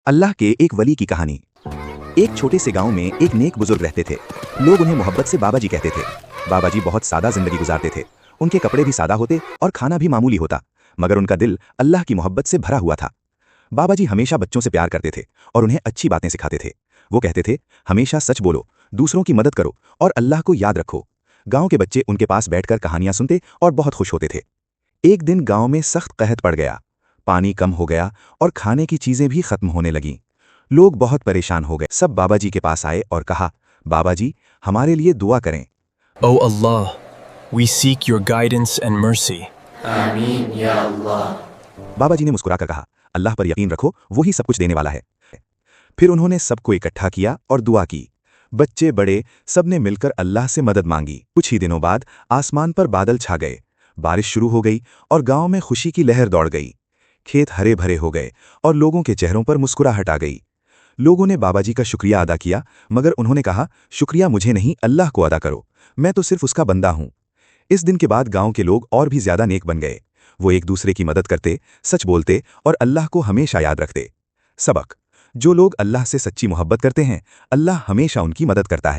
अल्लाह के एक वली की कहानी। एक छोटे से गांव में एक नेक बुजुर्ग रहते थे। लोग उन्हें मोहब्बत से बाबा जी कहते थे। बाबा जी बहुत सादा जिंदगी गुजारते थे। उनके कपड़े भी सादा होते और खाना भी मामूली होता, मगर उनका दिल अल्लाह की मोहब्बत से भरा हुआ था। बाबा जी हमेशा बच्चों से प्यार करते थे और उन्हें अच्छी बातें सिखाते थे। वो कहते थे, हमेशा सच बोलो, दूसरों की मदद करो और अल्लाह को याद रखो। गांव के बच्चे उनके पास बैठकर कहानियां सुनते और बहुत खुश होते थे। एक दिन गांव में सख्त कहत पड़ गया। पानी कम हो गया और खाने की चीजें भी खत्म होने लगीं। लोग बहुत परेशान हो गए। सब बाबा जी के पास आए और कहा, बाबा जी हमारे लिए दुआ करें। O Allah, we seek your guidance and mercy. आमीन या अल्लाह। बाबा जी ने मुस्कुराकर कहा, अल्लाह पर यकीन रखो, वही सब कुछ देने वाला है। फिर उन्होंने सबको इकट्ठा किया और दुआ की। बच्चे बड़े सबने मिलकर अल्लाह से मदद मांगी। कुछ ही दिनों बाद आसमान पर बादल छा गए, बारिश शुरू हो गई और गांव में खुशी की लहर दौड़ गई। खेत हरे भरे हो गए और लोगों के चेहरों पर मुस्कुराहट आ गई। लोगों ने बाबा जी का शुक्रिया अदा किया, मगर उन्होंने कहा, शुक्रिया मुझे नहीं, अल्लाह को अदा करो, मैं तो सिर्फ उसका बंदा हूं। इस दिन के बाद गांव के लोग और भी ज्यादा नेक बन गए। वो एक दूसरे की मदद करते, सच बोलते और अल्लाह को हमेशा याद रखते। सबक: जो लोग अल्लाह से सच्ची मोहब्बत करते हैं, अल्लाह हमेशा उनकी मदद करता है।